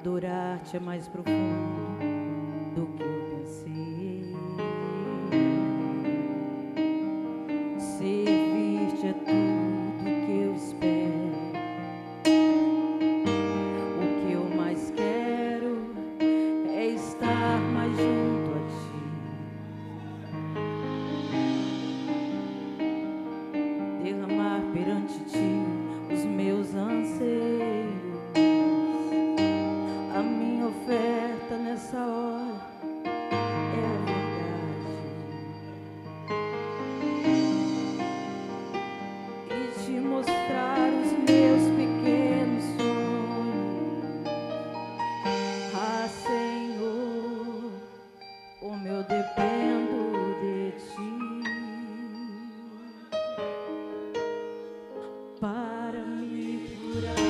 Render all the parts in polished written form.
Adorar-te é mais profundo do que eu pensei. Servir-te é tudo que eu espero. O que eu mais quero é estar mais junto a ti. Derramar perante ti os meus anseios. A minha oferta nessa hora é a verdade. E te mostrar os meus pequenos sonhos. Ah, Senhor, como eu dependo de ti para me curar.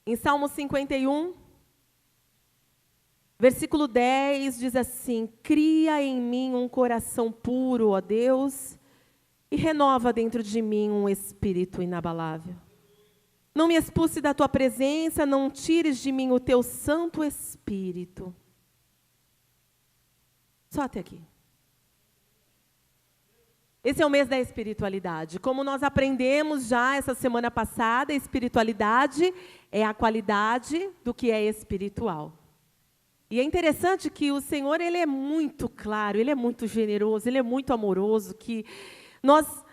Em Salmo 51, versículo 10, diz assim: cria em mim um coração puro, ó Deus, e renova dentro de mim um espírito inabalável. Não me expulse da tua presença, não tires de mim o teu Santo Espírito. Só até aqui. Esse é o mês da espiritualidade. Como nós aprendemos já essa semana passada, a espiritualidade é a qualidade do que é espiritual. E é interessante que o Senhor, Ele é muito claro, Ele é muito generoso, Ele é muito amoroso, que nós,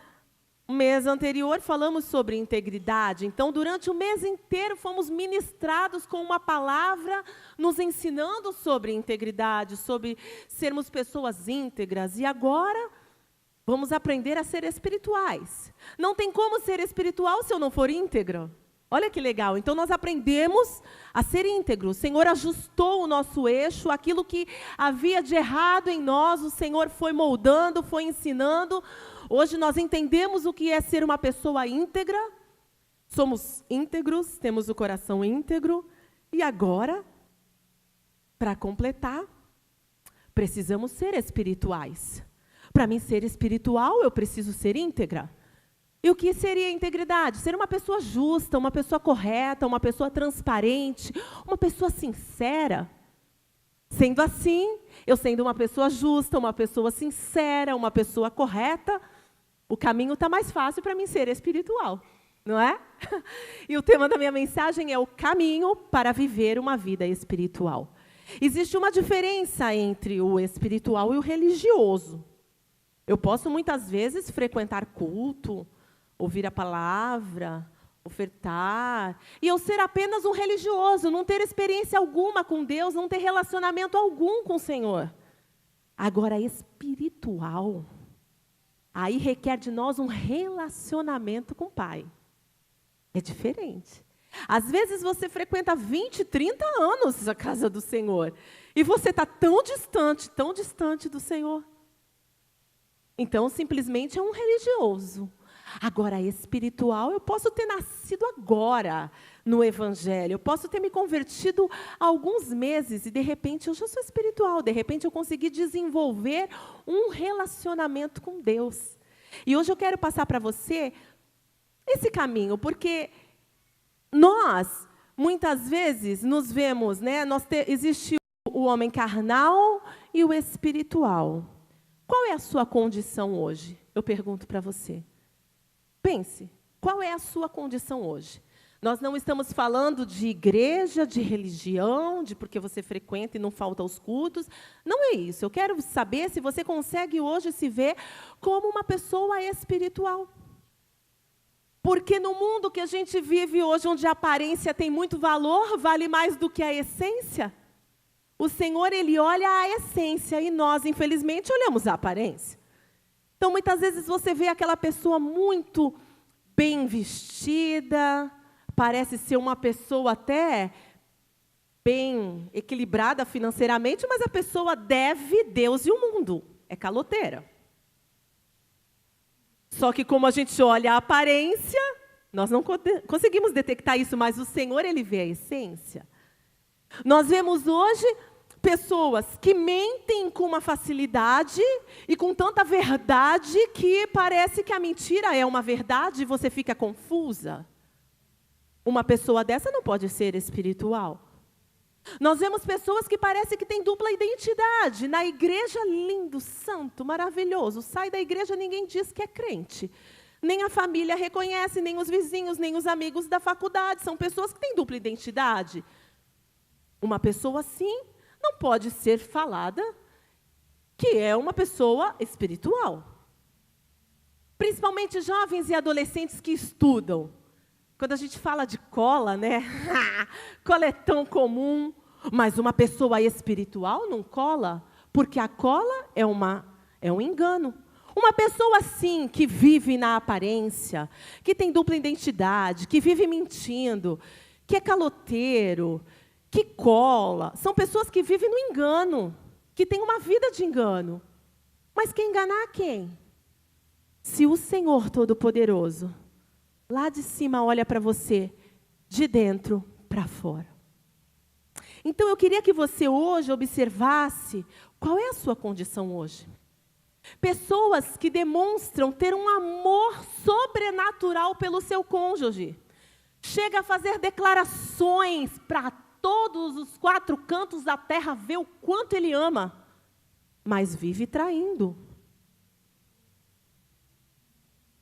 no mês anterior, falamos sobre integridade. Então, durante o mês inteiro, fomos ministrados com uma palavra, nos ensinando sobre integridade, sobre sermos pessoas íntegras. E agora vamos aprender a ser espirituais. Não tem como ser espiritual se eu não for íntegro. Olha que legal. Então, nós aprendemos a ser íntegros. O Senhor ajustou o nosso eixo, aquilo que havia de errado em nós, o Senhor foi moldando, foi ensinando. Hoje nós entendemos o que é ser uma pessoa íntegra. Somos íntegros, temos o coração íntegro. E agora, para completar, precisamos ser espirituais. Para mim ser espiritual, eu preciso ser íntegra. E o que seria integridade? Ser uma pessoa justa, uma pessoa correta, uma pessoa transparente, uma pessoa sincera. Sendo assim, eu sendo uma pessoa justa, uma pessoa sincera, uma pessoa correta, o caminho está mais fácil para mim ser espiritual, não é? E o tema da minha mensagem é o caminho para viver uma vida espiritual. Existe uma diferença entre o espiritual e o religioso. Eu posso muitas vezes frequentar culto, ouvir a palavra, ofertar, e eu ser apenas um religioso, não ter experiência alguma com Deus, não ter relacionamento algum com o Senhor. Agora, espiritual, aí requer de nós um relacionamento com o Pai. É diferente. Às vezes você frequenta 20, 30 anos a casa do Senhor, e você está tão distante do Senhor. Então, simplesmente é um religioso. Agora, espiritual, eu posso ter nascido agora no Evangelho, eu posso ter me convertido há alguns meses e, de repente, eu já sou espiritual, de repente eu consegui desenvolver um relacionamento com Deus. E hoje eu quero passar para você esse caminho, porque nós, muitas vezes, nos vemos, né? Existe o homem carnal e o espiritual. Qual é a sua condição hoje? Eu pergunto para você. Pense, qual é a sua condição hoje? Nós não estamos falando de igreja, de religião, de porque você frequenta e não falta aos cultos. Não é isso. Eu quero saber se você consegue hoje se ver como uma pessoa espiritual. Porque no mundo que a gente vive hoje, onde a aparência tem muito valor, vale mais do que a essência. O Senhor, Ele olha a essência e nós, infelizmente, olhamos a aparência. Então, muitas vezes você vê aquela pessoa muito bem vestida, parece ser uma pessoa até bem equilibrada financeiramente, mas a pessoa deve Deus e o mundo, é caloteira. Só que como a gente olha a aparência, nós não conseguimos detectar isso, mas o Senhor, Ele vê a essência. Nós vemos hoje pessoas que mentem com uma facilidade e com tanta verdade que parece que a mentira é uma verdade e você fica confusa. Uma pessoa dessa não pode ser espiritual. Nós vemos pessoas que parecem que têm dupla identidade. Na igreja, lindo, santo, maravilhoso. Sai da igreja, ninguém diz que é crente. Nem a família reconhece, nem os vizinhos, nem os amigos da faculdade. São pessoas que têm dupla identidade. Uma pessoa assim não pode ser falada que é uma pessoa espiritual. Principalmente jovens e adolescentes que estudam. Quando a gente fala de cola, né? Cola é tão comum, mas uma pessoa espiritual não cola, porque a cola é um engano. Uma pessoa assim, que vive na aparência, que tem dupla identidade, que vive mentindo, que é caloteiro, que cola, são pessoas que vivem no engano, que têm uma vida de engano. Mas quem enganar quem? Se o Senhor Todo-Poderoso, lá de cima, olha para você, de dentro para fora. Então, eu queria que você hoje observasse qual é a sua condição hoje. Pessoas que demonstram ter um amor sobrenatural pelo seu cônjuge. Chega a fazer declarações para todos os 4 cantos da terra ver o quanto ele ama, mas vive traindo.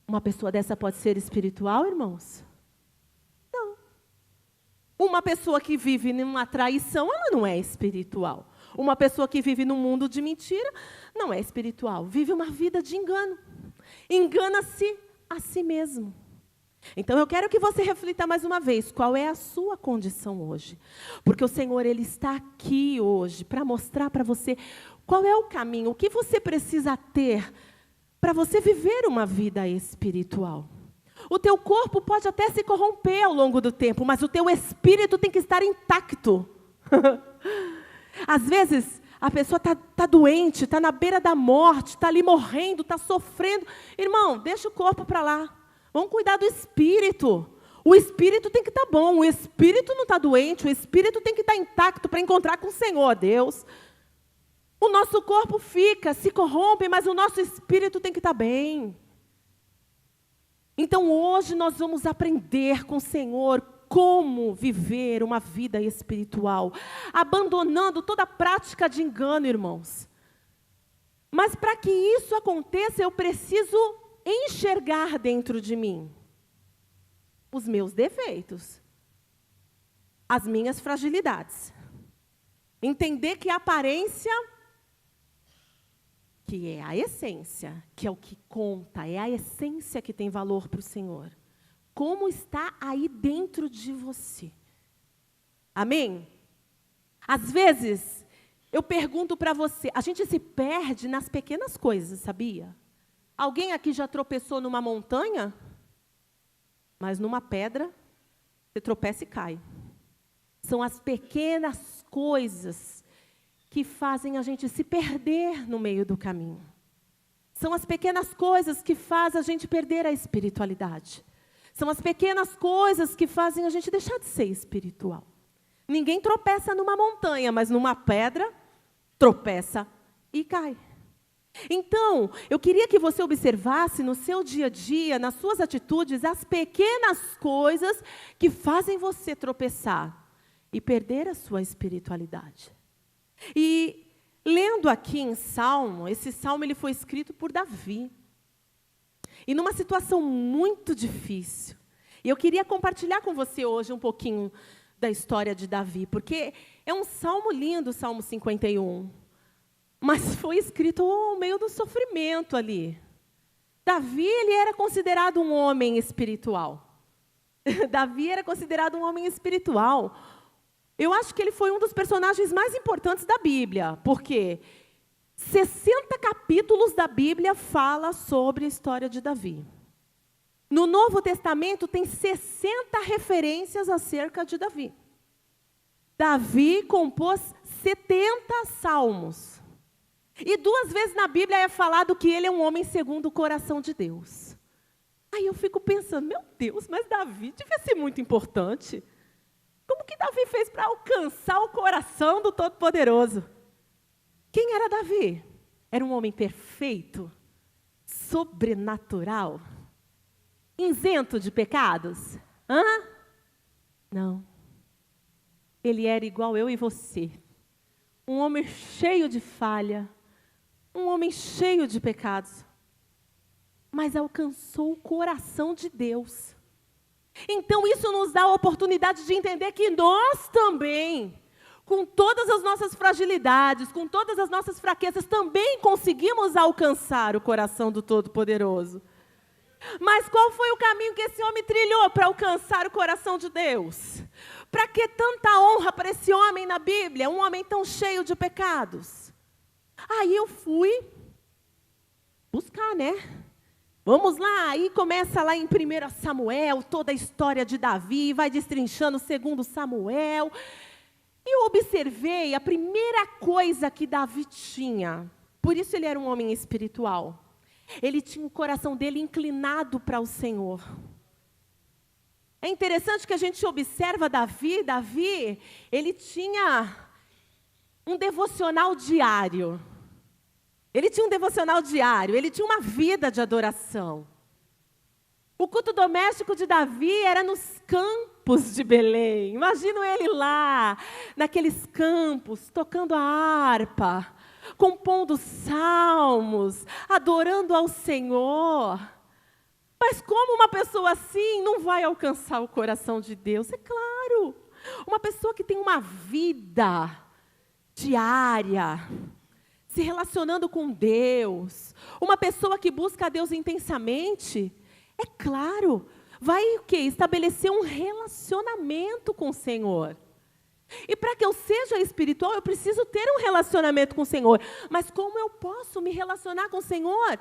Uma pessoa dessa pode ser espiritual, irmãos? Não. Uma pessoa que vive numa traição, ela não é espiritual. Uma pessoa que vive num mundo de mentira, não é espiritual. Vive uma vida de engano. Engana-se a si mesmo. Então, eu quero que você reflita mais uma vez, qual é a sua condição hoje? Porque o Senhor, Ele está aqui hoje para mostrar para você qual é o caminho, o que você precisa ter para você viver uma vida espiritual. O teu corpo pode até se corromper ao longo do tempo, mas o teu espírito tem que estar intacto. Às vezes, a pessoa está doente, está na beira da morte, está ali morrendo, está sofrendo. Irmão, deixa o corpo para lá. Vamos cuidar do espírito. O espírito tem que estar bom, o espírito não está doente, o espírito tem que estar intacto para encontrar com o Senhor, Deus. O nosso corpo fica, se corrompe, mas o nosso espírito tem que estar bem. Então hoje nós vamos aprender com o Senhor como viver uma vida espiritual, abandonando toda a prática de engano, irmãos. Mas para que isso aconteça, eu preciso enxergar dentro de mim os meus defeitos, as minhas fragilidades. Entender que a aparência, que é a essência, que é o que conta, é a essência que tem valor para o Senhor. Como está aí dentro de você? Amém? Às vezes, eu pergunto para você, a gente se perde nas pequenas coisas, sabia? Alguém aqui já tropeçou numa montanha? Mas numa pedra, você tropeça e cai. São as pequenas coisas que fazem a gente se perder no meio do caminho. São as pequenas coisas que fazem a gente perder a espiritualidade. São as pequenas coisas que fazem a gente deixar de ser espiritual. Ninguém tropeça numa montanha, mas numa pedra, tropeça e cai. Então, eu queria que você observasse no seu dia a dia, nas suas atitudes, as pequenas coisas que fazem você tropeçar e perder a sua espiritualidade. E lendo aqui em Salmo, esse Salmo ele foi escrito por Davi. E numa situação muito difícil. E eu queria compartilhar com você hoje um pouquinho da história de Davi, porque é um salmo lindo, o Salmo 51. Mas foi escrito ao meio do sofrimento ali. Davi, ele era considerado um homem espiritual. Davi era considerado um homem espiritual. Eu acho que ele foi um dos personagens mais importantes da Bíblia, porque 60 capítulos da Bíblia fala sobre a história de Davi. No Novo Testamento tem 60 referências acerca de Davi. Davi compôs 70 salmos. E 2 vezes na Bíblia é falado que ele é um homem segundo o coração de Deus. Aí eu fico pensando, meu Deus, mas Davi devia ser muito importante. Como que Davi fez para alcançar o coração do Todo-Poderoso? Quem era Davi? Era um homem perfeito, sobrenatural, isento de pecados? Não. Ele era igual eu e você. Um homem cheio de falha, um homem cheio de pecados, mas alcançou o coração de Deus. Então isso nos dá a oportunidade de entender que nós também, com todas as nossas fragilidades, com todas as nossas fraquezas, também conseguimos alcançar o coração do Todo-Poderoso. Mas qual foi o caminho que esse homem trilhou para alcançar o coração de Deus? Para que tanta honra para esse homem na Bíblia, um homem tão cheio de pecados? Aí eu fui buscar, né? Vamos lá, aí começa lá em 1 Samuel, toda a história de Davi, vai destrinchando 2 Samuel. E eu observei a primeira coisa que Davi tinha, por isso ele era um homem espiritual. Ele tinha o coração dele inclinado para o Senhor. É interessante que a gente observa Davi, ele tinha um devocional diário. Ele tinha um devocional diário, ele tinha uma vida de adoração. O culto doméstico de Davi era nos campos de Belém. Imagino ele lá, naqueles campos, tocando a harpa, compondo salmos, adorando ao Senhor. Mas como uma pessoa assim não vai alcançar o coração de Deus? É claro, uma pessoa que tem uma vida diária, se relacionando com Deus, uma pessoa que busca a Deus intensamente, é claro, vai o quê? Estabelecer um relacionamento com o Senhor. E para que eu seja espiritual, eu preciso ter um relacionamento com o Senhor. Mas como eu posso me relacionar com o Senhor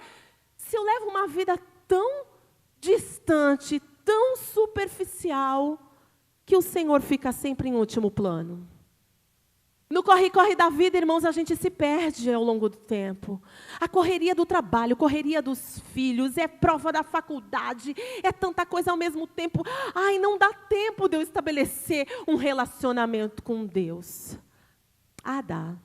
se eu levo uma vida tão distante, tão superficial, que o Senhor fica sempre em último plano. No corre-corre da vida, irmãos, a gente se perde ao longo do tempo. A correria do trabalho, correria dos filhos, é prova da faculdade, é tanta coisa ao mesmo tempo. Ai, não dá tempo de eu estabelecer um relacionamento com Deus. Ah, dá.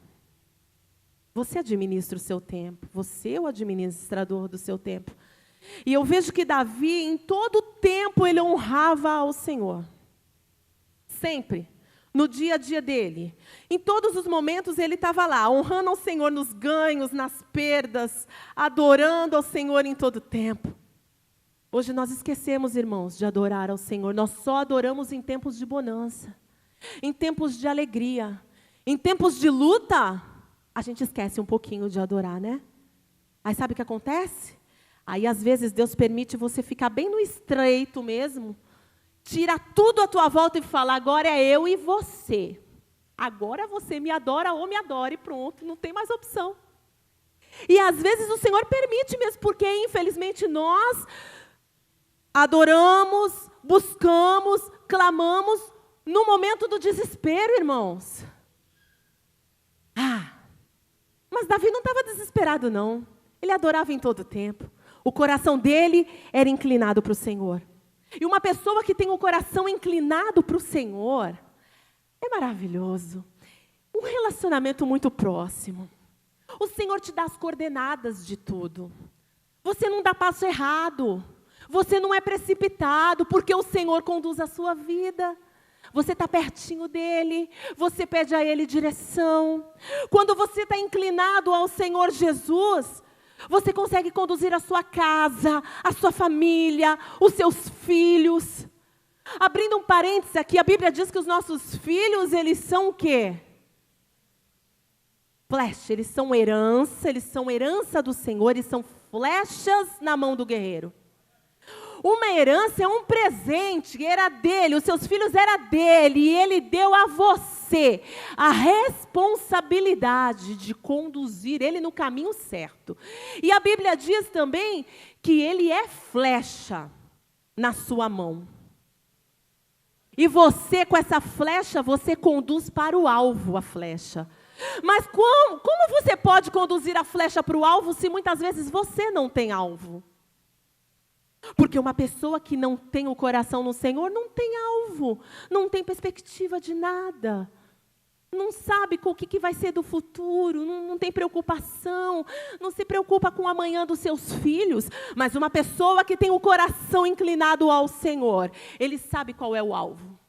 Você administra o seu tempo, você é o administrador do seu tempo. E eu vejo que Davi, em todo tempo, ele honrava ao Senhor. Sempre. No dia a dia dele. Em todos os momentos ele estava lá, honrando ao Senhor nos ganhos, nas perdas, adorando ao Senhor em todo tempo. Hoje nós esquecemos, irmãos, de adorar ao Senhor. Nós só adoramos em tempos de bonança, em tempos de alegria. Em tempos de luta, a gente esquece um pouquinho de adorar, né? Aí sabe o que acontece? Aí às vezes Deus permite você ficar bem no estreito mesmo, tira tudo à tua volta e fala, agora é eu e você. Agora você me adora ou me adora e pronto, não tem mais opção. E às vezes o Senhor permite mesmo, porque infelizmente nós adoramos, buscamos, clamamos no momento do desespero, irmãos. Mas Davi não estava desesperado, não. Ele adorava em todo tempo. O coração dele era inclinado para o Senhor. E uma pessoa que tem o coração inclinado para o Senhor, é maravilhoso. Um relacionamento muito próximo. O Senhor te dá as coordenadas de tudo. Você não dá passo errado. Você não é precipitado, porque o Senhor conduz a sua vida. Você está pertinho dEle, você pede a Ele direção. Quando você está inclinado ao Senhor Jesus, você consegue conduzir a sua casa, a sua família, os seus filhos. Abrindo um parênteses aqui, a Bíblia diz que os nossos filhos, eles são o quê? Flecha, eles são herança do Senhor, eles são flechas na mão do guerreiro. Uma herança é um presente, era dele, os seus filhos eram dele, e ele deu a você a responsabilidade de conduzir ele no caminho certo. E a Bíblia diz também que ele é flecha na sua mão. E você, com essa flecha, você conduz para o alvo a flecha. Mas como você pode conduzir a flecha para o alvo se muitas vezes você não tem alvo? Porque uma pessoa que não tem o coração no Senhor não tem alvo, não tem perspectiva de nada, não sabe com o que vai ser do futuro, não tem preocupação, não se preocupa com o amanhã dos seus filhos. Mas uma pessoa que tem o coração inclinado ao Senhor, ele sabe qual é o alvo.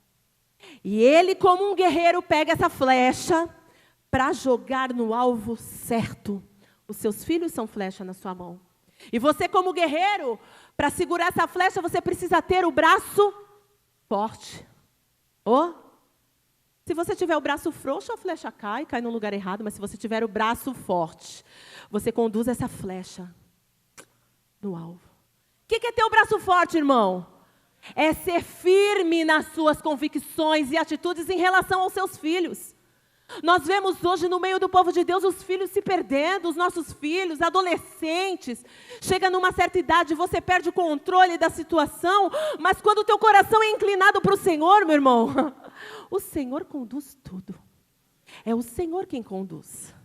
E ele, como um guerreiro, pega essa flecha para jogar no alvo certo. Os seus filhos são flecha na sua mão. E você, como guerreiro, para segurar essa flecha, você precisa ter o braço forte. Se você tiver o braço frouxo, a flecha cai no lugar errado. Mas se você tiver o braço forte, você conduz essa flecha no alvo. O que é ter o braço forte, irmão? É ser firme nas suas convicções e atitudes em relação aos seus filhos. Nós vemos hoje no meio do povo de Deus os filhos se perdendo, os nossos filhos, adolescentes. Chega numa certa idade, você perde o controle da situação, mas quando o teu coração é inclinado para o Senhor, meu irmão, o Senhor conduz tudo. É o Senhor quem conduz.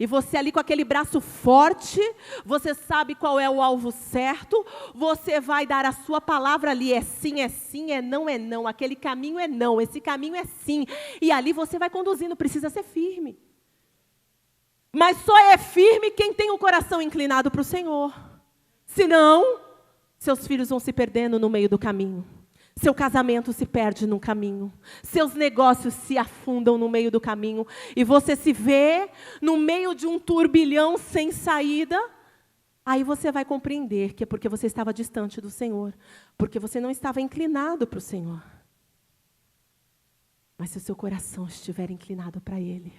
E você ali com aquele braço forte, você sabe qual é o alvo certo, você vai dar a sua palavra ali, é sim, é não, aquele caminho é não, esse caminho é sim. E ali você vai conduzindo, precisa ser firme. Mas só é firme quem tem o coração inclinado para o Senhor. Senão, seus filhos vão se perdendo no meio do caminho. Seu casamento se perde no caminho. Seus negócios se afundam no meio do caminho. E você se vê no meio de um turbilhão sem saída. Aí você vai compreender que é porque você estava distante do Senhor. Porque você não estava inclinado para o Senhor. Mas se o seu coração estiver inclinado para Ele,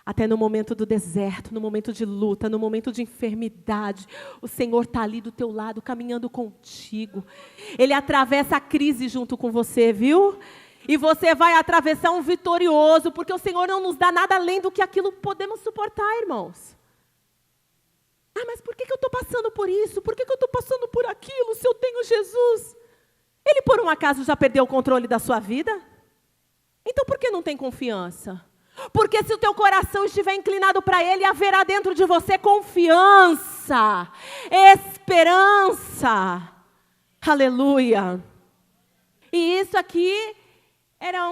até no momento do deserto, no momento de luta, no momento de enfermidade, o Senhor está ali do teu lado, caminhando contigo. Ele atravessa a crise junto com você, viu? E você vai atravessar um vitorioso, porque o Senhor não nos dá nada além do que aquilo podemos suportar, irmãos. Ah, mas por que eu estou passando por isso? Por que eu estou passando por aquilo se eu tenho Jesus? Ele, por um acaso, já perdeu o controle da sua vida? Então, por que não tem confiança? Porque se o teu coração estiver inclinado para Ele, haverá dentro de você confiança, esperança. Aleluia. E isso aqui era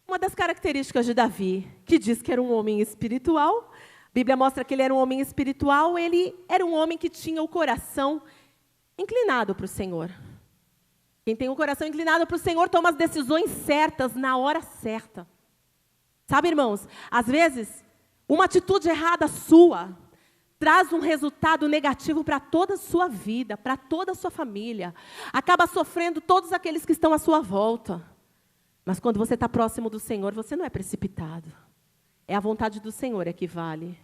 uma das características de Davi, que diz que era um homem espiritual. A Bíblia mostra que ele era um homem espiritual, ele era um homem que tinha o coração inclinado para o Senhor. Quem tem o coração inclinado para o Senhor toma as decisões certas, na hora certa. Sabe, irmãos, às vezes, uma atitude errada sua traz um resultado negativo para toda a sua vida, para toda a sua família. Acaba sofrendo todos aqueles que estão à sua volta. Mas quando você está próximo do Senhor, você não é precipitado. É a vontade do Senhor é que vale.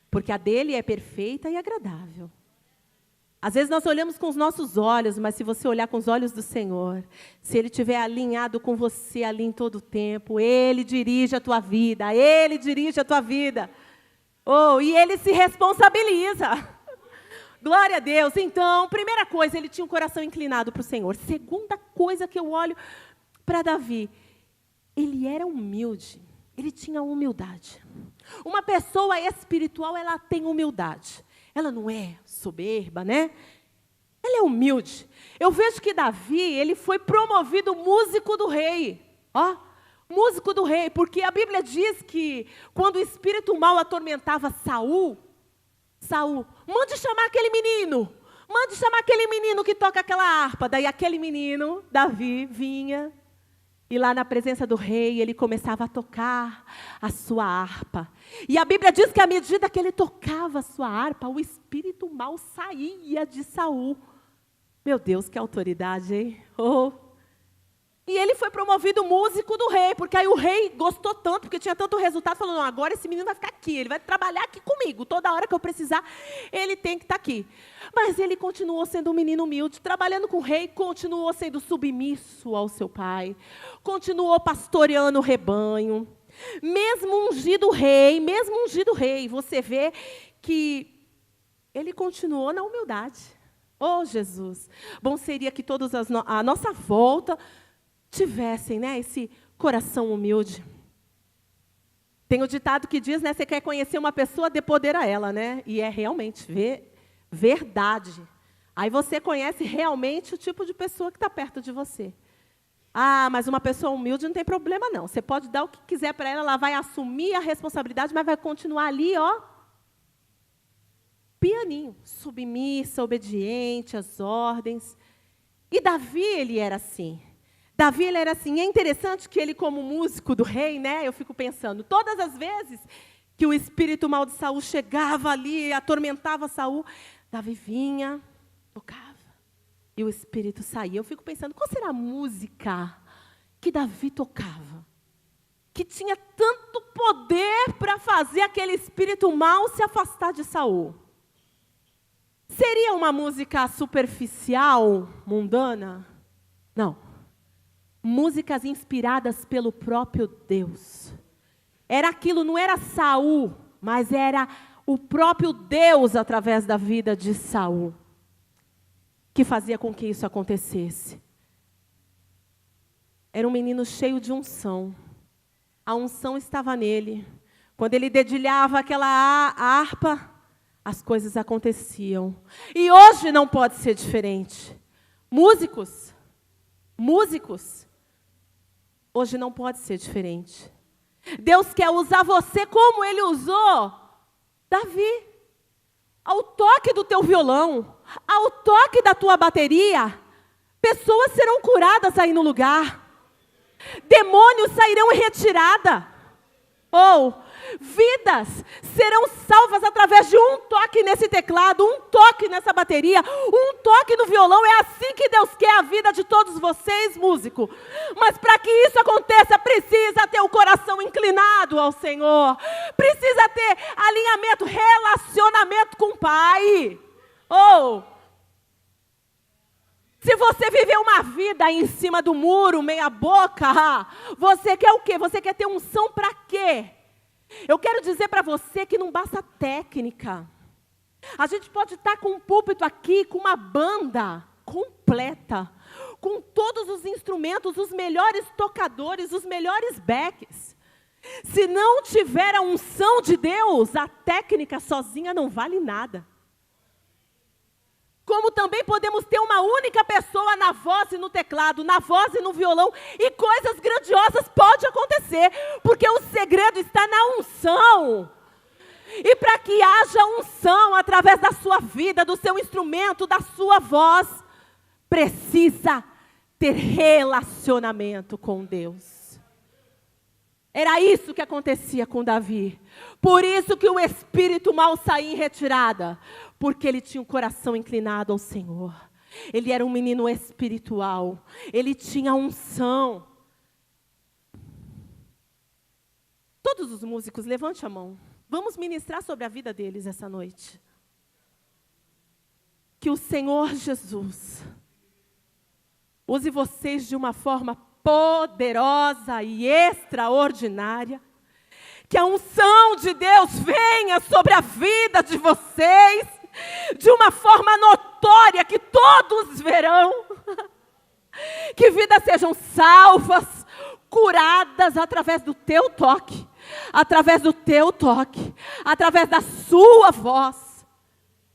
Porque a dele é perfeita e agradável. Às vezes nós olhamos com os nossos olhos, mas se você olhar com os olhos do Senhor, se Ele estiver alinhado com você ali em todo o tempo, Ele dirige a tua vida, Ele dirige a tua vida. Oh, e Ele se responsabiliza. Glória a Deus. Então, primeira coisa, ele tinha um coração inclinado para o Senhor. Segunda coisa que eu olho para Davi, ele era humilde, ele tinha humildade. Uma pessoa espiritual, ela tem humildade. Ela não é soberba, né? Ela é humilde. Eu vejo que Davi, ele foi promovido músico do rei. Ó, músico do rei, porque a Bíblia diz que quando o espírito mau atormentava Saul, mande chamar aquele menino. Mande chamar aquele menino que toca aquela harpa. Daí aquele menino, Davi, vinha. E lá na presença do rei, ele começava a tocar a sua harpa. E a Bíblia diz que à medida que ele tocava a sua harpa, o espírito mau saía de Saul. Meu Deus, que autoridade, hein? Oh. E ele foi promovido músico do rei, porque aí o rei gostou tanto, porque tinha tanto resultado, falou, não, agora esse menino vai ficar aqui, ele vai trabalhar aqui comigo, toda hora que eu precisar, ele tem que estar aqui. Mas ele continuou sendo um menino humilde, trabalhando com o rei, continuou sendo submisso ao seu pai, continuou pastoreando o rebanho, mesmo ungido rei, você vê que ele continuou na humildade. Oh, Jesus, bom seria que todos à nossa volta tivessem, né, esse coração humilde. Tem o ditado que diz, né, você quer conhecer uma pessoa, dê poder a ela, né? E é realmente verdade. Aí você conhece realmente o tipo de pessoa que está perto de você. Ah, mas uma pessoa humilde não tem problema não. Você pode dar o que quiser para ela vai assumir a responsabilidade, mas vai continuar ali, ó, pianinho, submissa, obediente às ordens. E Davi, ele era assim. Davi, ele era assim. É interessante que ele, como músico do rei, né, eu fico pensando, todas as vezes que o espírito mau de Saul chegava ali, atormentava Saul, Davi vinha, tocava, e o espírito saía. Eu fico pensando, qual será a música que Davi tocava? Que tinha tanto poder para fazer aquele espírito mau se afastar de Saul? Seria uma música superficial, mundana? Não. Músicas inspiradas pelo próprio Deus. Era aquilo, não era Saul, mas era o próprio Deus através da vida de Saul que fazia com que isso acontecesse. Era um menino cheio de unção. A unção estava nele. Quando ele dedilhava aquela harpa, as coisas aconteciam. E hoje não pode ser diferente. Músicos, hoje não pode ser diferente. Deus quer usar você como Ele usou Davi. Ao toque do teu violão, ao toque da tua bateria, pessoas serão curadas aí no lugar. Demônios sairão em retirada. Vidas serão salvas através de um toque nesse teclado, um toque nessa bateria, um toque no violão. É assim que Deus quer a vida de todos vocês, músico. Mas para que isso aconteça, precisa ter o coração inclinado ao Senhor. Precisa ter alinhamento, relacionamento com o Pai. Se você viver uma vida aí em cima do muro, meia boca, você quer o quê? Você quer ter unção para quê? Eu quero dizer para você que não basta técnica. A gente pode estar com um púlpito aqui, com uma banda completa, com todos os instrumentos, os melhores tocadores, os melhores backs. Se não tiver a unção de Deus, a técnica sozinha não vale nada. Como também podemos ter uma única pessoa na voz e no teclado, na voz e no violão, e coisas grandiosas podem acontecer, porque o segredo está na unção. E para que haja unção através da sua vida, do seu instrumento, da sua voz, precisa ter relacionamento com Deus. Era isso que acontecia com Davi. Por isso que o espírito mal saía em retirada, porque ele tinha o coração inclinado ao Senhor. Ele era um menino espiritual, ele tinha unção. Todos os músicos, levante a mão. Vamos ministrar sobre a vida deles essa noite. Que o Senhor Jesus use vocês de uma forma poderosa e extraordinária. Que a unção de Deus venha sobre a vida de vocês de uma forma notória, que todos verão. Que vidas sejam salvas, curadas através do teu toque. Através do teu toque, através da sua voz,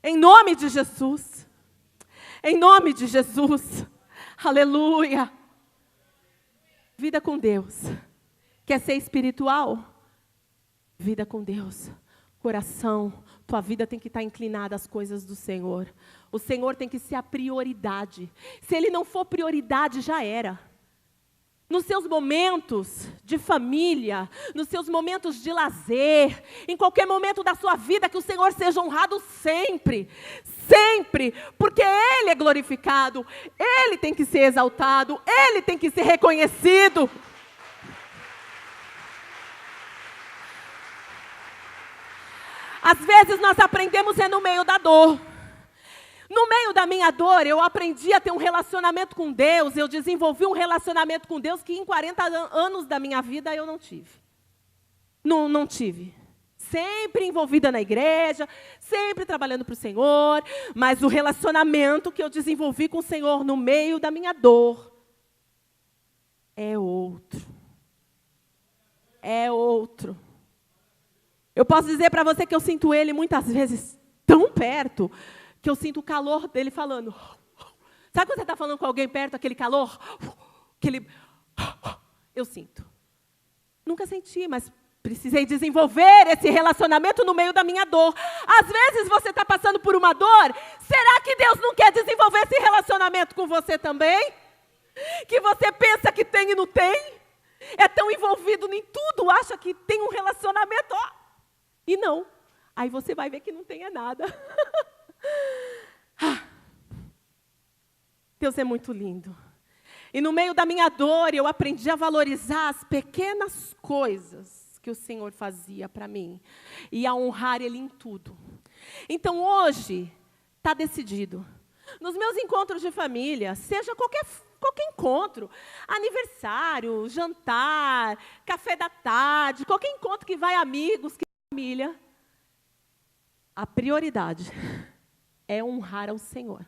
em nome de Jesus, em nome de Jesus, aleluia. Vida com Deus, quer ser espiritual? Vida com Deus, coração, tua vida tem que estar inclinada às coisas do Senhor. O Senhor tem que ser a prioridade. Se Ele não for prioridade, já era. Nos seus momentos de família, nos seus momentos de lazer, em qualquer momento da sua vida, que o Senhor seja honrado sempre, sempre, porque Ele é glorificado, Ele tem que ser exaltado, Ele tem que ser reconhecido. Às vezes nós aprendemos no meio da dor. No meio da minha dor, eu aprendi a ter um relacionamento com Deus, eu desenvolvi um relacionamento com Deus que em 40 anos da minha vida eu não tive. Não tive. Sempre envolvida na igreja, sempre trabalhando para o Senhor, mas o relacionamento que eu desenvolvi com o Senhor no meio da minha dor é outro. É outro. Eu posso dizer para você que eu sinto Ele muitas vezes tão perto, que eu sinto o calor dele falando. Sabe quando você está falando com alguém perto, aquele calor? Eu sinto. Nunca senti, mas precisei desenvolver esse relacionamento no meio da minha dor. Às vezes você está passando por uma dor, será que Deus não quer desenvolver esse relacionamento com você também? Que você pensa que tem e não tem? É tão envolvido em tudo, acha que tem um relacionamento, e não. Aí você vai ver que não tem nada. Deus é muito lindo. E no meio da minha dor, eu aprendi a valorizar as pequenas coisas que o Senhor fazia para mim. E a honrar Ele em tudo. Então hoje, está decidido. Nos meus encontros de família, seja qualquer encontro, aniversário, jantar, café da tarde, qualquer encontro que vai amigos, que família, a prioridade é honrar ao Senhor.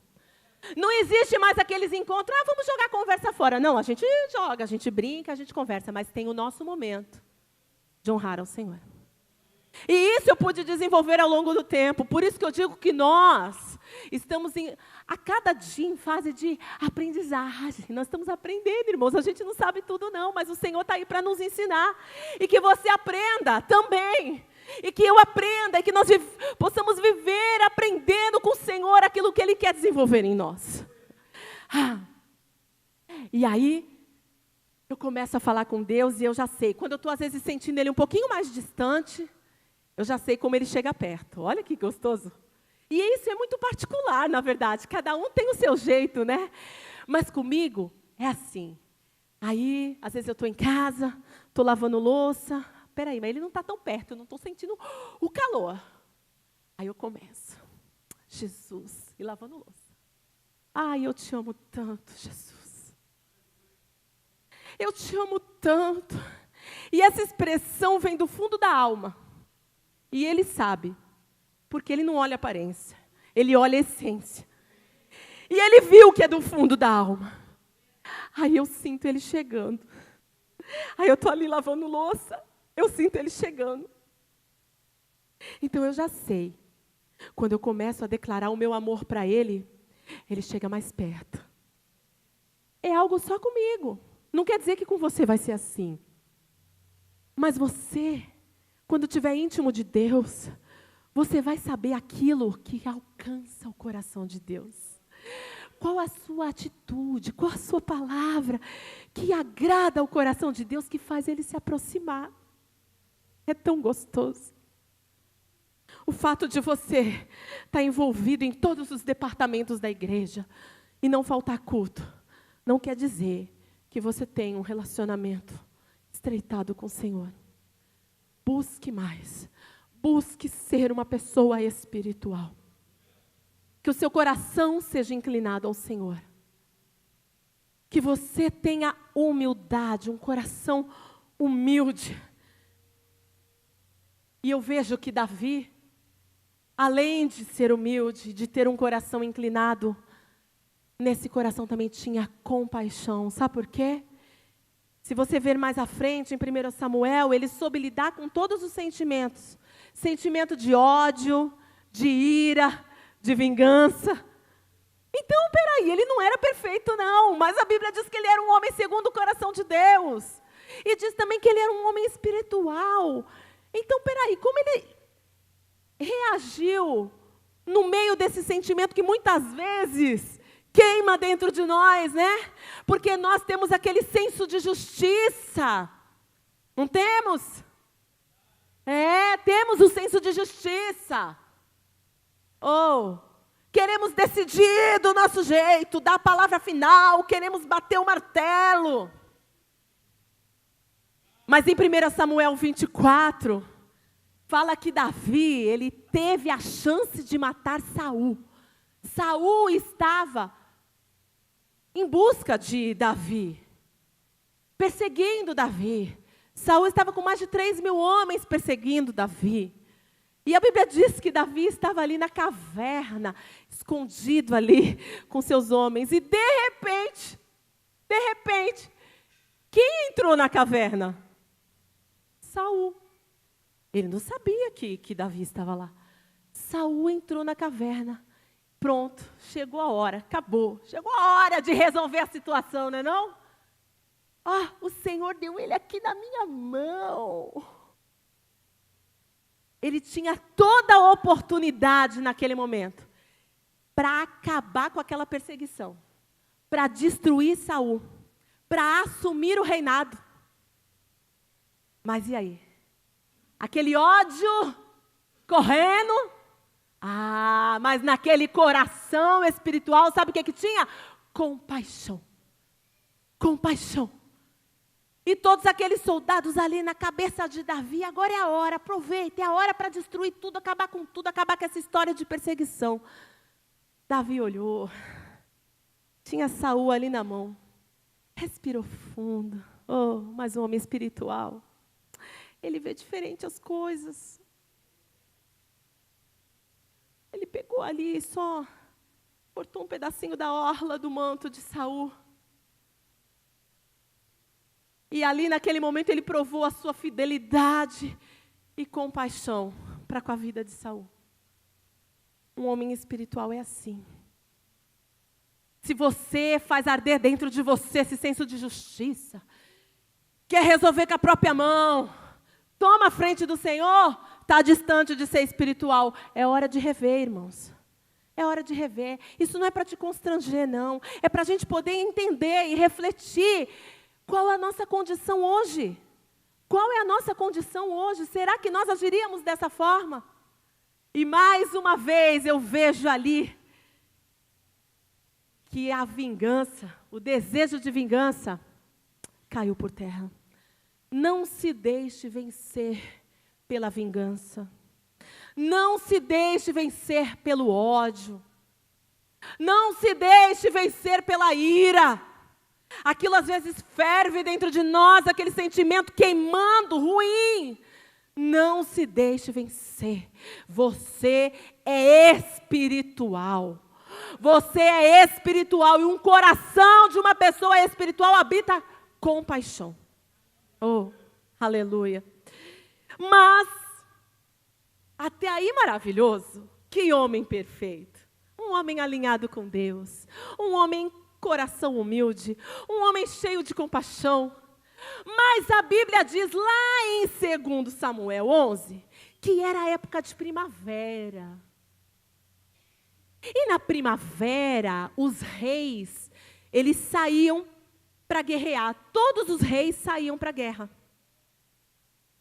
Não existe mais aqueles encontros, vamos jogar a conversa fora. Não, a gente joga, a gente brinca, a gente conversa, mas tem o nosso momento de honrar ao Senhor. E isso eu pude desenvolver ao longo do tempo. Por isso que eu digo que nós estamos a cada dia em fase de aprendizagem. Nós estamos aprendendo, irmãos. A gente não sabe tudo não, mas o Senhor está aí para nos ensinar. E que você aprenda também. E que eu aprenda, e que nós possamos viver aprendendo com o Senhor aquilo que Ele quer desenvolver em nós. E aí, eu começo a falar com Deus e eu já sei. Quando eu estou, às vezes, sentindo Ele um pouquinho mais distante, eu já sei como Ele chega perto. Olha que gostoso. E isso é muito particular, na verdade. Cada um tem o seu jeito, né? Mas comigo é assim. Aí, às vezes eu estou em casa, estou lavando louça. Peraí, mas Ele não está tão perto, eu não estou sentindo o calor. Aí eu começo. Jesus, e lavando louça. Ai, eu te amo tanto, Jesus. Eu te amo tanto. E essa expressão vem do fundo da alma. E Ele sabe Porque ele não olha a aparência, ele olha a essência. E ele viu o que é do fundo da alma. Aí eu sinto ele chegando. Aí eu estou ali lavando louça, eu sinto ele chegando. Então eu já sei, quando eu começo a declarar o meu amor para ele, ele chega mais perto. É algo só comigo. Não quer dizer que com você vai ser assim. Mas você, quando estiver íntimo de Deus, você vai saber aquilo que alcança o coração de Deus. Qual a sua atitude, qual a sua palavra que agrada ao coração de Deus, que faz ele se aproximar. É tão gostoso. O fato de você estar envolvido em todos os departamentos da igreja e não faltar culto, não quer dizer que você tem um relacionamento estreitado com o Senhor. Busque mais. Busque ser uma pessoa espiritual. Que o seu coração seja inclinado ao Senhor. Que você tenha humildade, um coração humilde. E eu vejo que Davi, além de ser humilde, de ter um coração inclinado, nesse coração também tinha compaixão. Sabe por quê? Se você ver mais à frente, em 1 Samuel, ele soube lidar com todos os sentimentos. Sentimento de ódio, de ira, de vingança. Então, peraí, ele não era perfeito não, mas a Bíblia diz que ele era um homem segundo o coração de Deus. E diz também que ele era um homem espiritual. Então, peraí, como ele reagiu no meio desse sentimento que muitas vezes queima dentro de nós, né? Porque nós temos aquele senso de justiça. Não temos? Temos o senso de justiça. Queremos decidir do nosso jeito, dar a palavra final, queremos bater o martelo. Mas em 1 Samuel 24, fala que Davi, ele teve a chance de matar Saul. Saul estava em busca de Davi, perseguindo Davi. Saul estava com mais de 3.000 homens perseguindo Davi. E a Bíblia diz que Davi estava ali na caverna, escondido ali com seus homens. E de repente, quem entrou na caverna? Saul. Ele não sabia que Davi estava lá. Saul entrou na caverna. Pronto, chegou a hora, acabou. Chegou a hora de resolver a situação, não é não? O Senhor deu ele aqui na minha mão. Ele tinha toda a oportunidade naquele momento para acabar com aquela perseguição, para destruir Saul, para assumir o reinado. Mas e aí? Aquele ódio correndo. Mas naquele coração espiritual, sabe o que tinha? Compaixão. Compaixão. E todos aqueles soldados ali na cabeça de Davi, agora é a hora, aproveita, é a hora para destruir tudo, acabar com essa história de perseguição. Davi olhou, tinha Saul ali na mão, respirou fundo. Mas um homem espiritual, ele vê diferente as coisas. Ele pegou ali e só cortou um pedacinho da orla do manto de Saul. E ali naquele momento ele provou a sua fidelidade e compaixão para com a vida de Saul. Um homem espiritual é assim. Se você faz arder dentro de você esse senso de justiça, quer resolver com a própria mão, toma a frente do Senhor, está distante de ser espiritual. É hora de rever, irmãos. É hora de rever. Isso não é para te constranger, não. É para a gente poder entender e refletir qual é a nossa condição hoje. Qual é a nossa condição hoje? Será que nós agiríamos dessa forma? E mais uma vez eu vejo ali que a vingança, o desejo de vingança, caiu por terra. Não se deixe vencer pela vingança. Não se deixe vencer pelo ódio. Não se deixe vencer pela ira. Aquilo às vezes ferve dentro de nós, aquele sentimento queimando, ruim. Não se deixe vencer. Você é espiritual. Você é espiritual e um coração de uma pessoa espiritual habita compaixão. Oh, aleluia. Mas, até aí maravilhoso. Que homem perfeito. Um homem alinhado com Deus. Um homem coração humilde. Um homem cheio de compaixão. Mas a Bíblia diz lá em 2 Samuel 11, que era a época de primavera. E na primavera, os reis, eles saíam para guerrear. Todos os reis saíam para a guerra.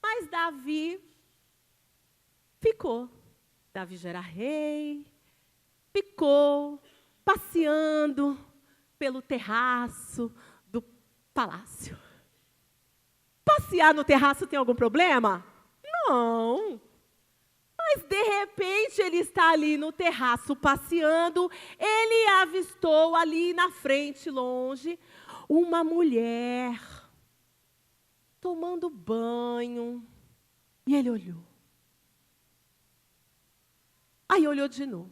Mas Davi ficou. Davi já era rei, ficou passeando pelo terraço do palácio. Passear no terraço tem algum problema? Não. Mas, de repente, ele está ali no terraço passeando, ele avistou ali na frente, longe, uma mulher tomando banho. E ele olhou. Aí olhou de novo.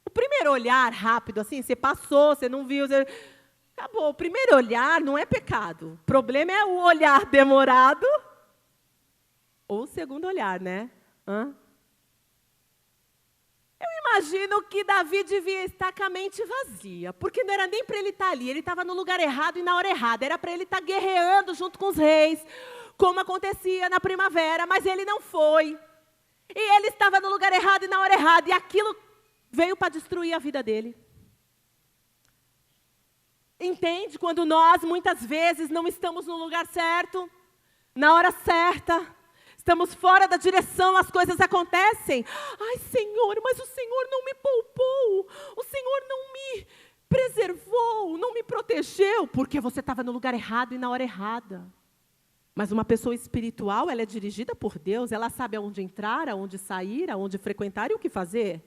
O primeiro olhar rápido, assim, você passou, você não viu, você... Acabou. O primeiro olhar não é pecado. O problema é o olhar demorado ou o segundo olhar, né? Eu imagino que Davi devia estar com a mente vazia, porque não era nem para ele estar ali, ele estava no lugar errado e na hora errada. Era para ele estar guerreando junto com os reis, como acontecia na primavera, mas ele não foi. E ele estava no lugar errado e na hora errada, e aquilo veio para destruir a vida dele. Entende? Quando nós, muitas vezes, não estamos no lugar certo, na hora certa, estamos fora da direção, as coisas acontecem. Ai, Senhor, mas o Senhor não me poupou, o Senhor não me preservou, não me protegeu, porque você estava no lugar errado e na hora errada. Mas uma pessoa espiritual, ela é dirigida por Deus, ela sabe aonde entrar, aonde sair, aonde frequentar e o que fazer.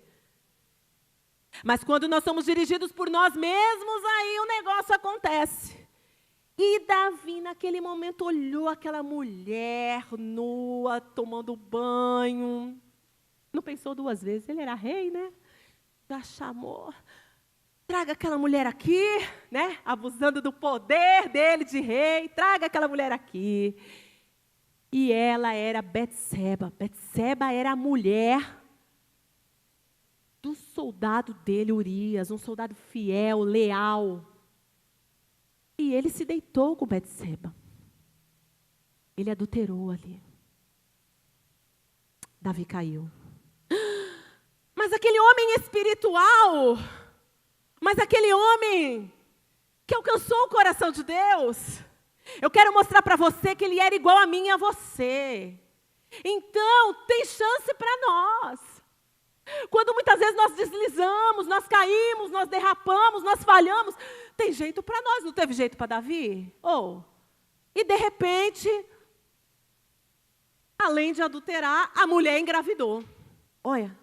Mas quando nós somos dirigidos por nós mesmos, aí o negócio acontece. E Davi, naquele momento, olhou aquela mulher nua, tomando banho. Não pensou duas vezes, ele era rei, né? Já chamou, traga aquela mulher aqui, né? Abusando do poder dele de rei, traga aquela mulher aqui. E ela era Betseba. Betseba era a mulher do soldado dele, Urias, um soldado fiel, leal. E ele se deitou com Betseba. Ele adulterou ali. Davi caiu. Mas aquele homem espiritual, mas aquele homem que alcançou o coração de Deus, eu quero mostrar para você que ele era igual a mim e a você. Então, tem chance para nós. Quando muitas vezes nós deslizamos, nós caímos, nós derrapamos, nós falhamos, tem jeito para nós, não teve jeito para Davi? E de repente, além de adulterar, a mulher engravidou. Olha,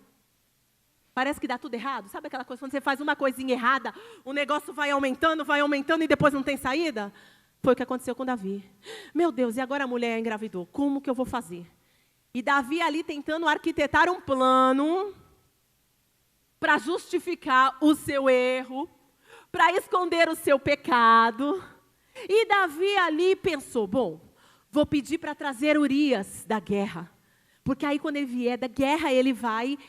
parece que dá tudo errado. Sabe aquela coisa, quando você faz uma coisinha errada, o negócio vai aumentando e depois não tem saída? Foi o que aconteceu com Davi. Meu Deus, e agora a mulher engravidou, como que eu vou fazer? E Davi ali tentando arquitetar um plano para justificar o seu erro, para esconder o seu pecado. E Davi ali pensou, bom, vou pedir para trazer Urias da guerra, porque aí quando ele vier da guerra, ele vai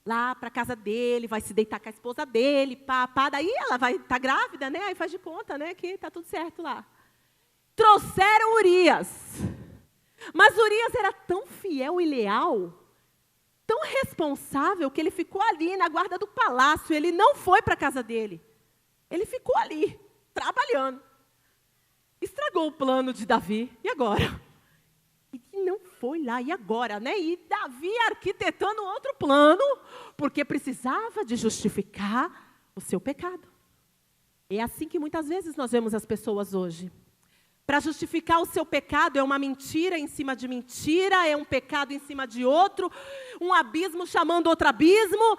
lá para a casa dele, vai se deitar com a esposa dele, daí ela vai estar grávida, né? Aí faz de conta, né, que está tudo certo lá. Trouxeram Urias, mas Urias era tão fiel e leal, tão responsável, que ele ficou ali na guarda do palácio, ele não foi para a casa dele. Ele ficou ali, trabalhando. Estragou o plano de Davi. E agora? Ele não foi lá. E agora, né? E Davi arquitetando outro plano, porque precisava de justificar o seu pecado. É assim que muitas vezes nós vemos as pessoas hoje. Para justificar o seu pecado, é uma mentira em cima de mentira, é um pecado em cima de outro, um abismo chamando outro abismo,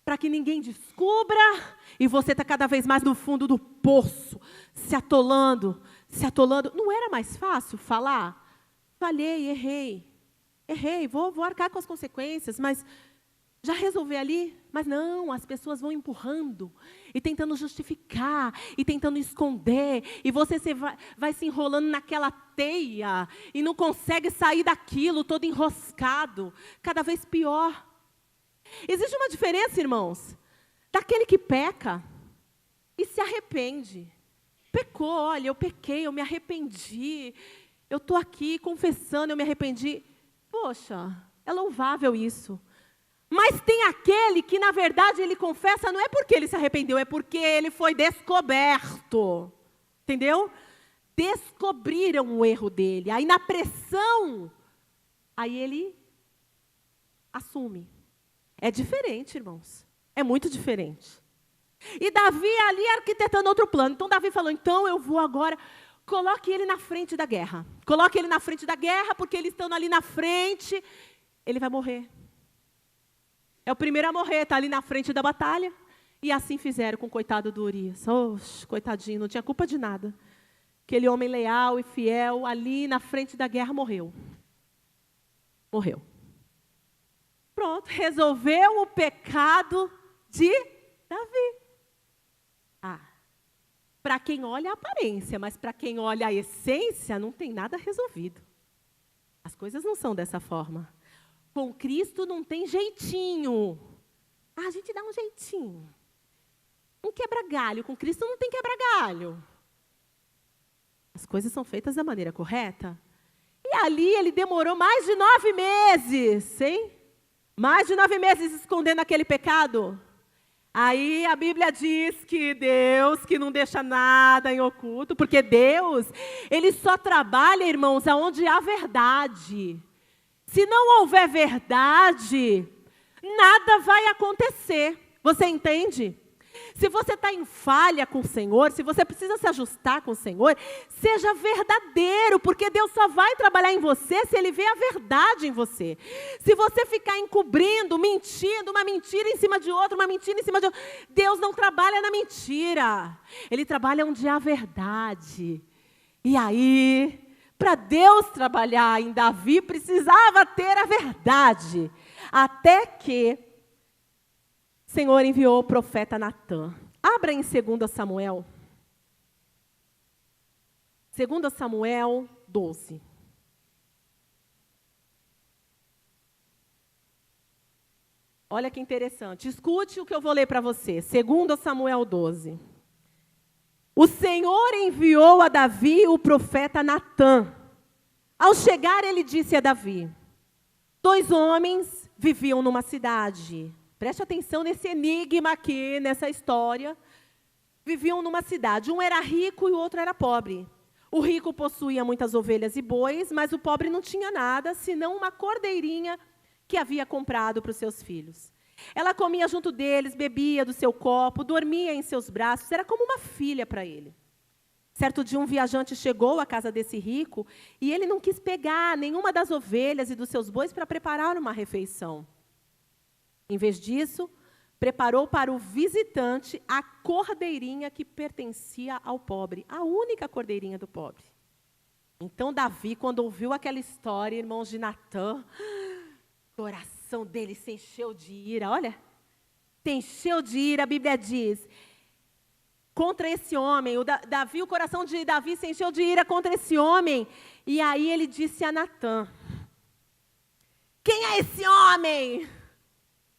para que ninguém descubra, e você está cada vez mais no fundo do poço, se atolando. Não era mais fácil falar? Falhei, errei. errei, vou arcar com as consequências, mas já resolvi ali? Mas não, as pessoas vão empurrando e tentando justificar e tentando esconder. E você vai se enrolando naquela teia e não consegue sair daquilo todo enroscado. Cada vez pior. Existe uma diferença, irmãos, daquele que peca e se arrepende. Pecou, olha, eu pequei, eu me arrependi. Eu estou aqui confessando, eu me arrependi. Poxa, é louvável isso. Mas tem aquele que, na verdade, ele confessa, não é porque ele se arrependeu, é porque ele foi descoberto. Entendeu? Descobriram o erro dele. Aí, na pressão, aí ele assume. É diferente, irmãos. É muito diferente. E Davi ali arquitetando outro plano. Então, Davi falou, então eu vou agora... Coloque ele na frente da guerra. Coloque ele na frente da guerra, porque ele estando ali na frente, ele vai morrer. É o primeiro a morrer, está ali na frente da batalha. E assim fizeram com o coitado do Urias. Oxe, coitadinho, não tinha culpa de nada. Aquele homem leal e fiel, ali na frente da guerra, morreu. Morreu. Pronto, resolveu o pecado de Davi. Para quem olha a aparência, mas para quem olha a essência, não tem nada resolvido. As coisas não são dessa forma. Com Cristo não tem jeitinho. A gente dá um jeitinho. Um quebra-galho. Com Cristo não tem quebra-galho. As coisas são feitas da maneira correta. E ali ele demorou mais de 9 meses, hein? Mais de 9 meses escondendo aquele pecado. Aí a Bíblia diz que Deus, que não deixa nada em oculto, porque Deus, Ele só trabalha, irmãos, aonde há verdade. Se não houver verdade, nada vai acontecer. Você entende? Se você está em falha com o Senhor, se você precisa se ajustar com o Senhor, seja verdadeiro, porque Deus só vai trabalhar em você se Ele vê a verdade em você. Se você ficar encobrindo, mentindo, uma mentira em cima de outra, uma mentira em cima de outra, Deus não trabalha na mentira. Ele trabalha onde há verdade. E aí, para Deus trabalhar em Davi, precisava ter a verdade. Até que o Senhor enviou o profeta Natã. Abra em 2 Samuel. 2 Samuel 12. Olha que interessante. Escute o que eu vou ler para você. 2 Samuel 12. O Senhor enviou a Davi o profeta Natã. Ao chegar, ele disse a Davi: 2 homens viviam numa cidade. Preste atenção nesse enigma aqui, nessa história. Viviam numa cidade. Um era rico e o outro era pobre. O rico possuía muitas ovelhas e bois, mas o pobre não tinha nada, senão uma cordeirinha que havia comprado para os seus filhos. Ela comia junto deles, bebia do seu copo, dormia em seus braços, era como uma filha para ele. Certo dia, um viajante chegou à casa desse rico e ele não quis pegar nenhuma das ovelhas e dos seus bois para preparar uma refeição. Em vez disso, preparou para o visitante a cordeirinha que pertencia ao pobre, a única cordeirinha do pobre. Então, Davi, quando ouviu aquela história, irmãos de Natã, o coração dele se encheu de ira, olha, se encheu de ira, a Bíblia diz, contra esse homem, o coração de Davi se encheu de ira contra esse homem, e aí ele disse a Natã: quem é esse homem?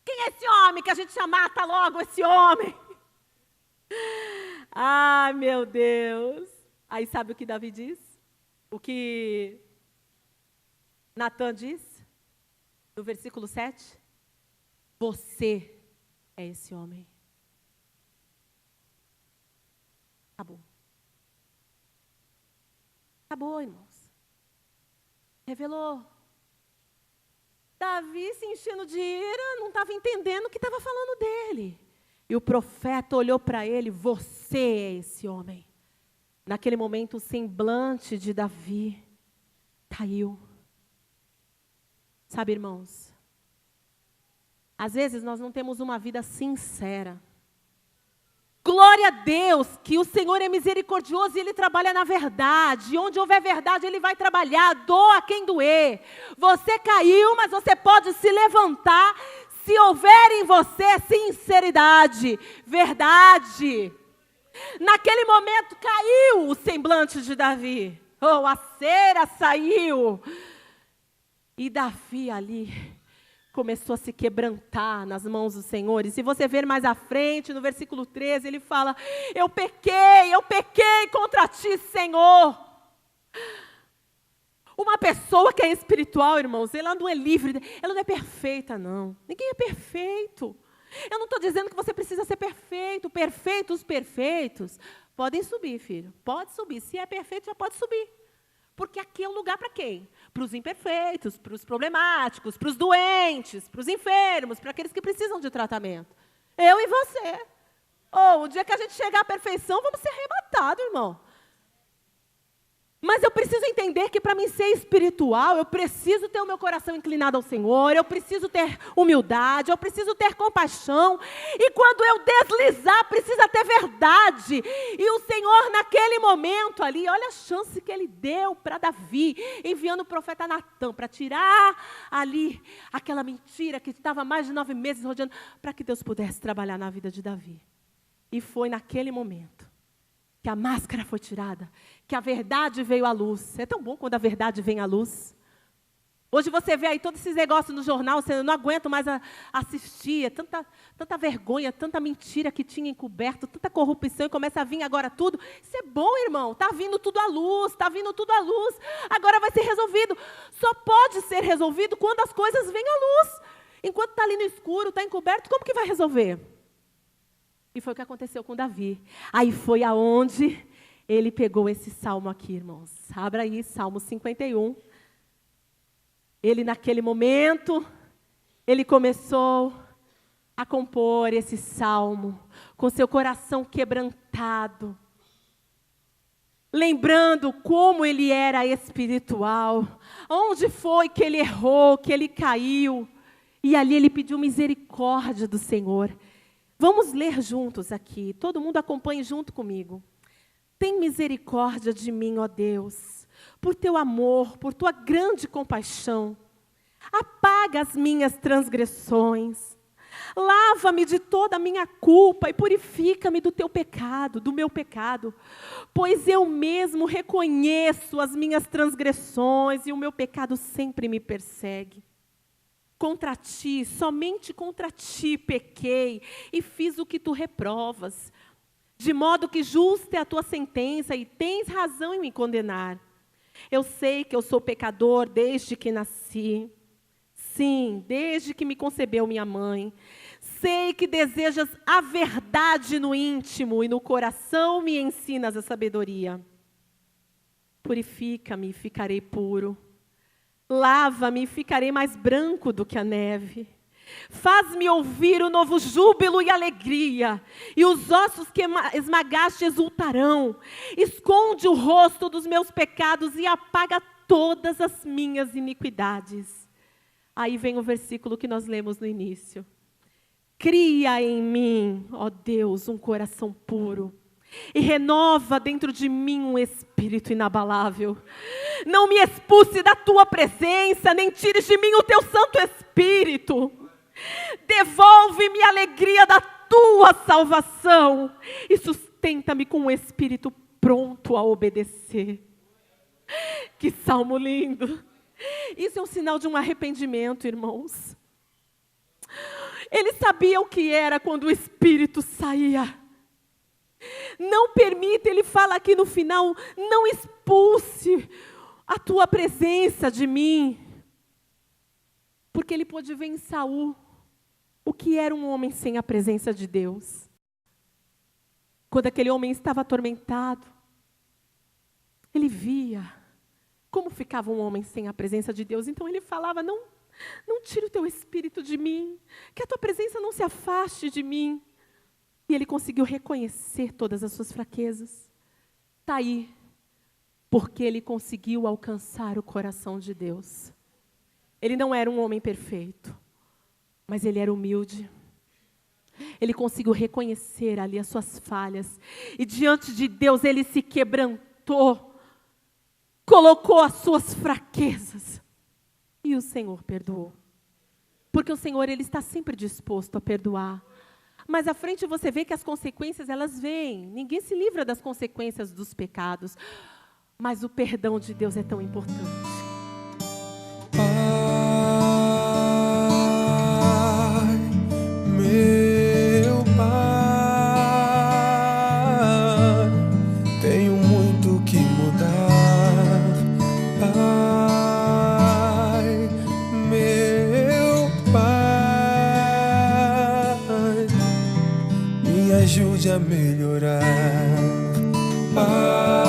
Quem é esse homem que a gente já mata logo esse homem? Ah, meu Deus. Aí sabe o que Davi diz? O que Natã diz? No versículo 7. Você é esse homem. Acabou. Acabou, irmãos. Revelou. Davi se enchendo de ira, não estava entendendo o que estava falando dele. E o profeta olhou para ele: você é esse homem. Naquele momento, o semblante de Davi caiu. Sabe, irmãos, às vezes nós não temos uma vida sincera. Glória a Deus, que o Senhor é misericordioso e Ele trabalha na verdade. Onde houver verdade, Ele vai trabalhar. Doa quem doer. Você caiu, mas você pode se levantar se houver em você sinceridade, verdade. Naquele momento caiu o semblante de Davi. Oh, a cera saiu. E Davi ali começou a se quebrantar nas mãos do Senhor. E se você ver mais à frente, no versículo 13, ele fala: eu pequei contra ti, Senhor. Uma pessoa que é espiritual, irmãos, ela não é livre, ela não é perfeita, não. Ninguém é perfeito. Eu não estou dizendo que você precisa ser perfeito. Os perfeitos podem subir, filho. Pode subir. Se é perfeito, já pode subir. Porque aqui é um lugar para quem? Para os imperfeitos, para os problemáticos, para os doentes, para os enfermos, para aqueles que precisam de tratamento. Eu e você. O dia que a gente chegar à perfeição, vamos ser arrebatados, irmão. Mas eu preciso entender que para mim ser espiritual, eu preciso ter o meu coração inclinado ao Senhor, eu preciso ter humildade, eu preciso ter compaixão. E quando eu deslizar, precisa ter verdade. E o Senhor, naquele momento ali, olha a chance que Ele deu para Davi, enviando o profeta Natã para tirar ali aquela mentira que estava mais de 9 meses rodeando, para que Deus pudesse trabalhar na vida de Davi. E foi naquele momento que a máscara foi tirada, que a verdade veio à luz. É tão bom quando a verdade vem à luz. Hoje você vê aí todos esses negócios no jornal, você não aguenta mais assistir, tanta vergonha, tanta mentira que tinha encoberto, tanta corrupção, e começa a vir agora tudo. Isso é bom, irmão, está vindo tudo à luz, agora vai ser resolvido. Só pode ser resolvido quando as coisas vêm à luz. Enquanto está ali no escuro, está encoberto, como que vai resolver? E foi o que aconteceu com Davi. Aí foi aonde ele pegou esse salmo aqui, irmãos. Abra aí, Salmo 51. Ele, naquele momento, ele começou a compor esse salmo com seu coração quebrantado, lembrando como ele era espiritual, onde foi que ele errou, que ele caiu. E ali ele pediu misericórdia do Senhor. Vamos ler juntos aqui, todo mundo acompanhe junto comigo. Tem misericórdia de mim, ó Deus, por teu amor, por tua grande compaixão. Apaga as minhas transgressões. Lava-me de toda a minha culpa e purifica-me do teu pecado, do meu pecado. Pois eu mesmo reconheço as minhas transgressões e o meu pecado sempre me persegue. Contra ti, somente contra ti pequei e fiz o que tu reprovas, de modo que justa é a tua sentença e tens razão em me condenar. Eu sei que eu sou pecador desde que nasci, sim, desde que me concebeu minha mãe. Sei que desejas a verdade no íntimo e no coração me ensinas a sabedoria. Purifica-me e ficarei puro. Lava-me e ficarei mais branco do que a neve. Faz-me ouvir o novo júbilo e alegria, e os ossos que esmagaste exultarão. Esconde o rosto dos meus pecados e apaga todas as minhas iniquidades. Aí vem o versículo que nós lemos no início. Cria em mim, ó Deus, um coração puro. E renova dentro de mim um espírito inabalável. Não me expulse da tua presença, nem tires de mim o teu Santo Espírito. Devolve-me a alegria da tua salvação e sustenta-me com um espírito pronto a obedecer. Que salmo lindo! Isso é um sinal de um arrependimento, irmãos. Ele sabia o que era quando o Espírito saía. Não permita, ele fala aqui no final, não expulse a tua presença de mim. Porque ele pôde ver em Saul o que era um homem sem a presença de Deus. Quando aquele homem estava atormentado, ele via como ficava um homem sem a presença de Deus. Então ele falava, não tire o teu espírito de mim, que a tua presença não se afaste de mim. E ele conseguiu reconhecer todas as suas fraquezas. Está aí, porque ele conseguiu alcançar o coração de Deus. Ele não era um homem perfeito, mas ele era humilde. ele conseguiu reconhecer ali as suas falhas. E diante de Deus ele se quebrantou, colocou as suas fraquezas. E o Senhor perdoou. Porque o Senhor, ele está sempre disposto a perdoar. Mas à frente você vê que as consequências, elas vêm. Ninguém se livra das consequências dos pecados. Mas o perdão de Deus é tão importante. Pai, meu Pai, tenho muito que mudar. Pai, meu Pai, me ajude a melhorar. Pai,